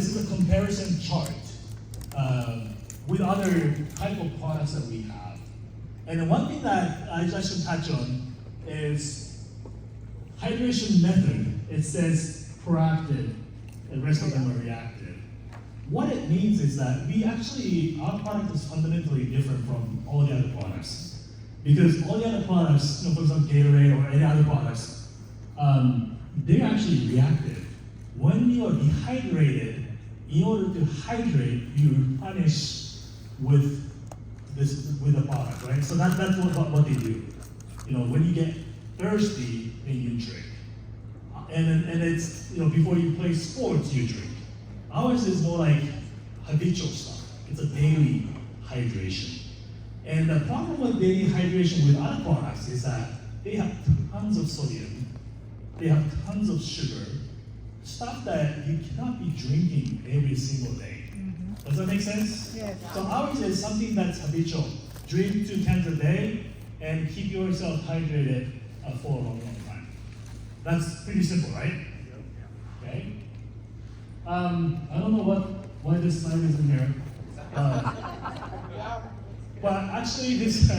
this is a comparison chart with other type of products that we have. And the one thing that I just should touch on is hydration method. It says proactive, and the rest of them are reactive. What it means is that our product is fundamentally different from all the other products. Because all the other products, for example, Gatorade or any other products, they're actually reactive. When you are dehydrated, in order to hydrate, you replenish with the product, right? So that's what they do. When you get thirsty, then you drink. And it's, before you play sports, you drink. Ours is more like habitual stuff. It's a daily hydration. And the problem with daily hydration with other products is that they have tons of sodium, they have tons of sugar, stuff that you cannot be drinking every single day. Mm-hmm. Does that make sense? Yes. So ours is something that's habitual. Drink 2 cans a day and keep yourself hydrated for a long time. That's pretty simple, right? Okay. I don't know why this slide is in here. But actually, this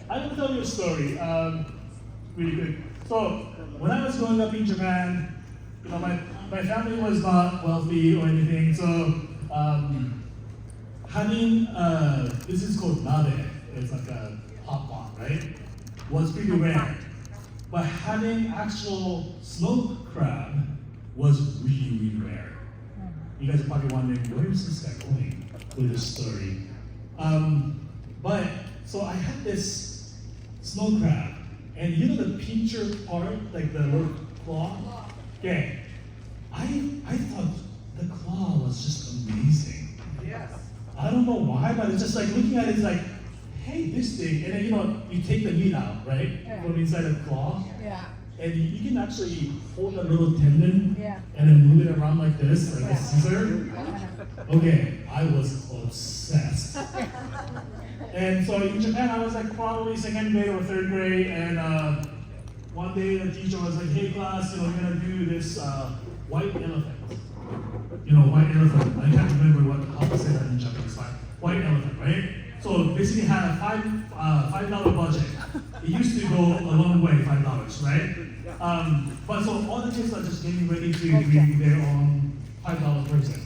I will tell you a story really quick. So when I was growing up in Japan, my family was not wealthy or anything. So having this is called nabe. It's like a hot pot, right? Was pretty rare. But having actual smoked crab was really, really rare. You guys are probably wondering, where is this guy going with this story? But so I had this snow crab, and the pincher part, like the little claw? Okay. I thought the claw was just amazing. Yes. I don't know why, but it's just like looking at it, it's like, hey, this thing, and then you take the meat out, right? Yeah. From inside the claw. Yeah. And you can actually hold a little tendon and then move it around like this, like a scissor. Okay, I was obsessed. And so in Japan, I was like probably 2nd grade or 3rd grade, and one day the teacher was like, hey class, we're gonna do this white elephant. White elephant. I can't remember how to say that in Japanese. White elephant, right? So basically had a $5 budget. It used to go a long way, $5, right? But so all the kids are just getting ready to bring their own $5 person.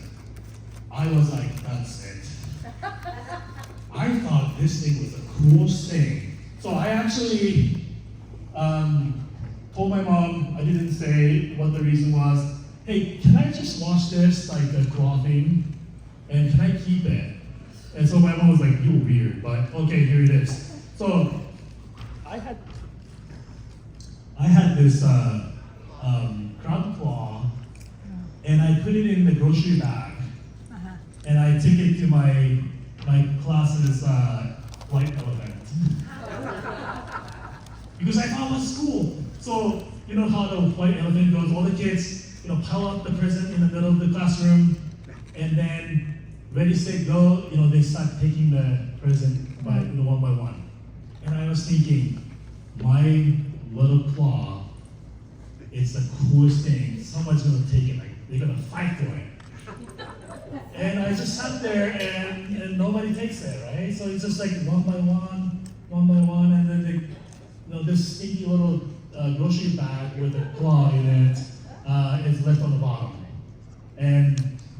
I was like, that's it. I thought this thing was the coolest thing. So I actually told my mom, I didn't say what the reason was. Hey, can I just wash this, like the claw thing? And can I keep it? And so my mom was like, you're weird, but okay, here it is. So I had this crab claw, and I put it in the grocery bag, and I took it to my class's white elephant. Because I thought it was cool. So you know how the white elephant goes, all the kids, pile up the present in the middle of the classroom, and then ready, set, go, they start taking the present by one by one. And I was thinking, my little claw is the coolest thing. Someone's gonna take it, like they're gonna fight for it. And I just sat there and nobody takes it, right? So it's just like one by one, and then this stinky little grocery bag with a claw in it is left on the bottom.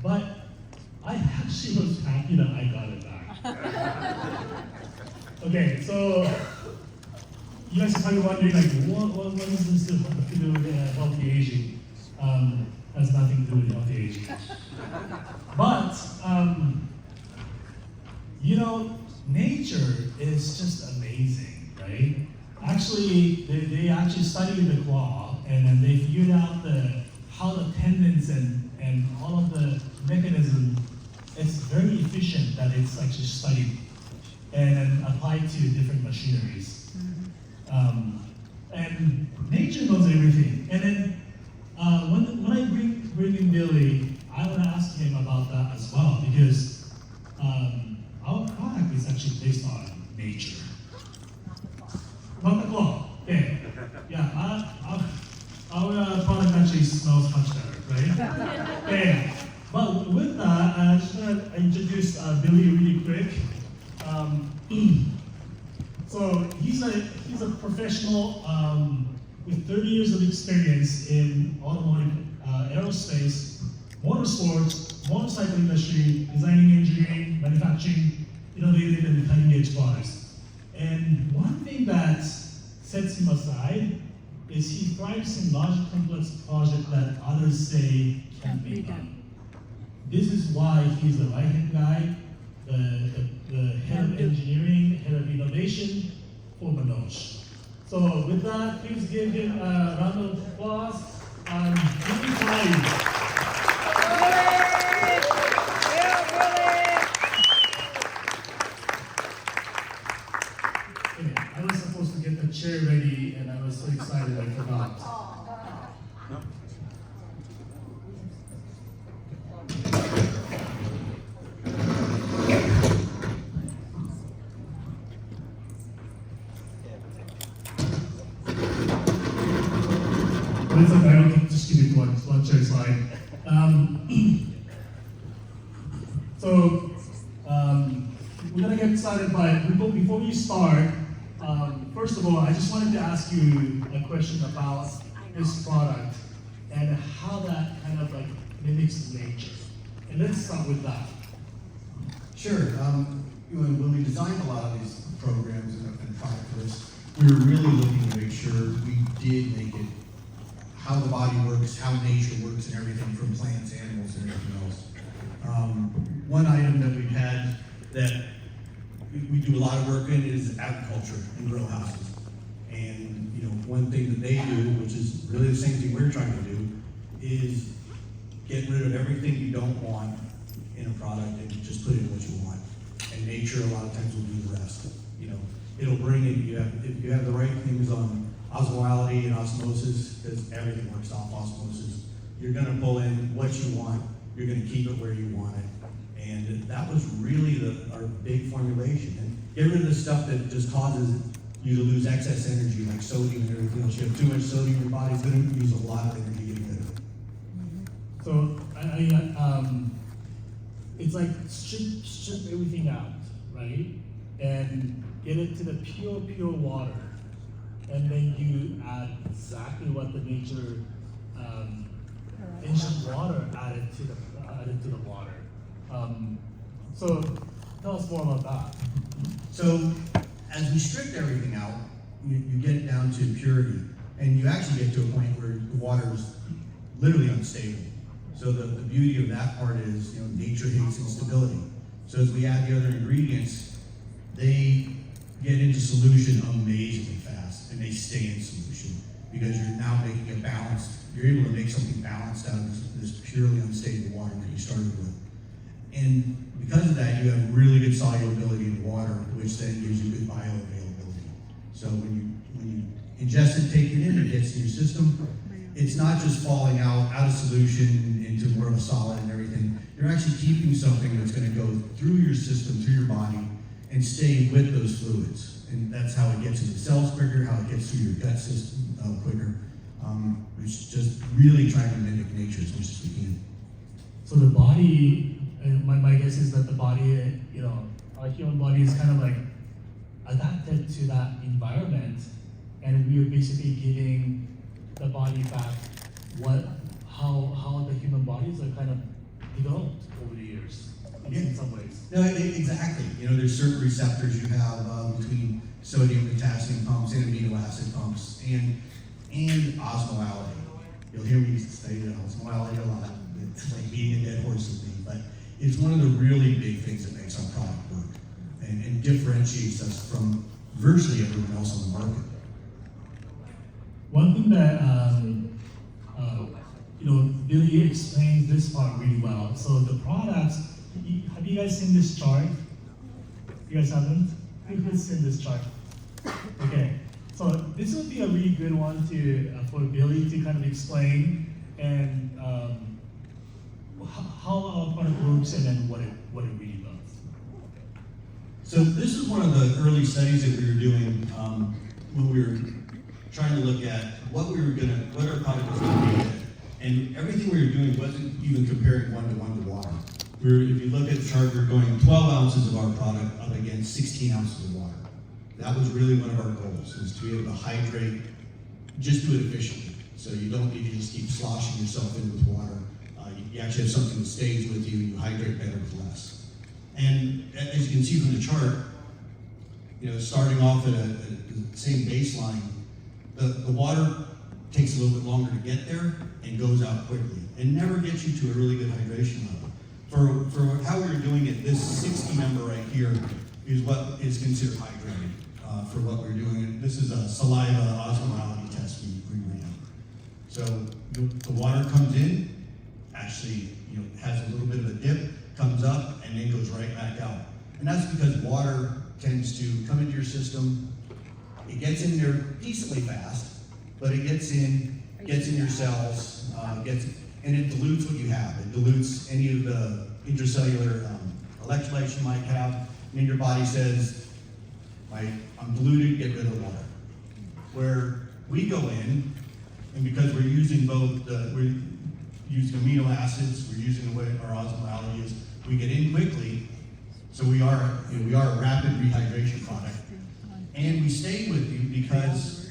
But I actually was happy that I got it back. Okay, so you guys are probably wondering, like, what is this to do with healthy aging? Has nothing to do with healthy aging. But, nature is just amazing, right? Actually, they actually studied the claw, and then they figured out how the tendons and all of the mechanism. It's very efficient that it's actually studied and applied to different machineries. And nature knows everything. And then when I bring in Billy, I want to ask him about that as well, because our product is actually based on nature. Not the claw. Okay. Yeah. Our product actually smells much better, right? right? Okay. But with that, I'm just gonna introduce Billy really quick. So he's a professional with 30 years of experience in automotive, aerospace, motorsports, motorcycle industry, designing, engineering, manufacturing, innovative and cutting-edge products. And one thing that sets him aside is he thrives in large complex projects that others say can't be done. This is why he's the right-hand guy, the head of engineering, head of innovation for Manoj. So with that, please give him a round of applause. Really fine. I was supposed to get the chair ready, and I was so excited I forgot. But it's okay, I don't just give it one chair slide. We're gonna get started, but before we start, first of all, I just wanted to ask you a question about this product and how that kind of like mimics nature. And let's start with that. Sure. When we designed a lot of these programs and product lists, we were really looking to make sure we did make it how the body works, how nature works, and everything from plants, animals, and everything else. One item that we've had that we do a lot of work in is agriculture and grow houses. And one thing that they do, which is really the same thing we're trying to do, is get rid of everything you don't want in a product and just put in what you want. And nature a lot of times will do the rest. It'll bring in, if you have the right things on osmolality and osmosis, because everything works off osmosis, you're gonna pull in what you want, you're gonna keep it where you want it. And that was really our big formulation. And get rid of the stuff that just causes you to lose excess energy, like sodium and everything else. You have too much sodium in your body, it's gonna use a lot of energy to get rid of it. So it's like strip everything out, right? And get it to the pure water. And then you add exactly what the nature ancient water added to the water. So tell us more about that. So as we stripped everything out, you get it down to purity, and you actually get to a point where the water is literally unstable. So the beauty of that part is, nature hates instability. So as we add the other ingredients, they get into solution amazingly fast, and they stay in solution because you're now making it balanced. You're able to make something balanced out of this purely unstable water that you started with. And because of that, you have really good solubility in the water, which then gives you good bioavailability. So when you ingest it, take it in, it gets in your system, it's not just falling out of solution into more of a solid and everything. You're actually keeping something that's going to go through your system, through your body, and stay with those fluids. And that's how it gets into cells quicker, how it gets through your gut system quicker. Which is just really trying to mimic nature as much as we can. So the body, my guess is that the body, our human body is kind of like adapted to that environment, and we are basically giving the body back how the human bodies are kind of developed over the years in some ways. No, exactly. There's certain receptors you have between sodium, potassium pumps, and amino acid pumps, and osmolality. You'll hear me say osmolality a lot. It's like beating a dead horse with me, but it's one of the really big things that makes our product work and differentiates us from virtually everyone else on the market. One thing that Billy explains this part really well. So the products, have you guys seen this chart? You guys haven't? Who's seen this chart? Okay. So this would be a really good one for Billy to kind of explain and how our product works and then what it really does. So this is one of the early studies that we were doing when we were trying to look at what our product was going to be And everything we were doing wasn't even comparing 1-to-1 to water. If you look at the chart, we're going 12 ounces of our product up against 16 ounces of water. That was really one of our goals, was to be able to hydrate, just do it efficiently. So you don't need to just keep sloshing yourself in with water. You actually have something that stays with you, and you hydrate better with less. And as you can see from the chart, starting off at the same baseline, the water takes a little bit longer to get there and goes out quickly, and never gets you to a really good hydration level. For how we were doing it, this 60 number right here is what is considered hydrated for what we're doing. This is a saliva osmolality test we ran. So the water comes in, actually has a little bit of a dip, comes up, and then goes right back out. And that's because water tends to come into your system. It gets in there decently fast, but it gets in your cells, and it dilutes what you have. It dilutes any of the intracellular electrolytes you might have, and then your body says, I'm diluted, get rid of the water. Where we go in, and because we're using we're using amino acids, we're using the way our osmolality is, we get in quickly, so we are a rapid rehydration product. And we stay with you because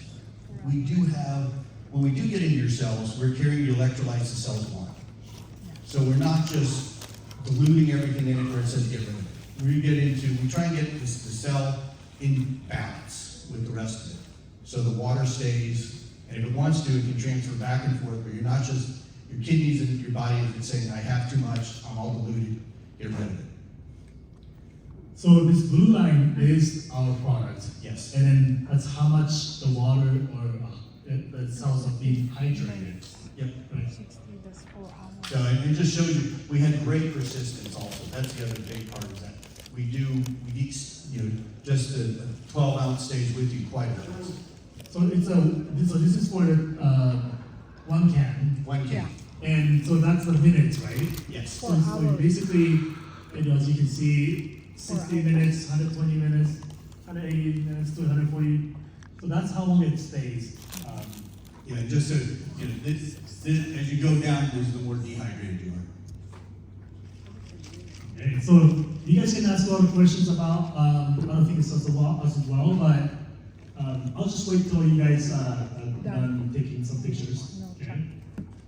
we do have, when we do get into your cells, we're carrying the electrolytes the cells want. So we're not just diluting everything in it where it says get rid of it. We try and get the cell in balance with the rest of it. So the water stays, and if it wants to, it can transfer back and forth, but you're not just, your kidneys and your body is saying, I have too much, I'm all diluted, get rid of it. So this blue line is our product. Yes. And then that's how much the water or the cells are being hydrated. Yep. Right. So it just shows you, we had great persistence also. That's the other big part, is that we just a 12 ounce stays with you quite a bit. So this is for one can. One can. And so that's the minutes, right? Yes. So basically, as you can see, 60 minutes, 120 minutes, 180 minutes to 140. So that's how long it stays. Just so, this, as you go down, there's the more dehydrated you are. Okay, so you guys can ask a lot of questions about other things as well, but I'll just wait till you guys are done taking some pictures. Okay?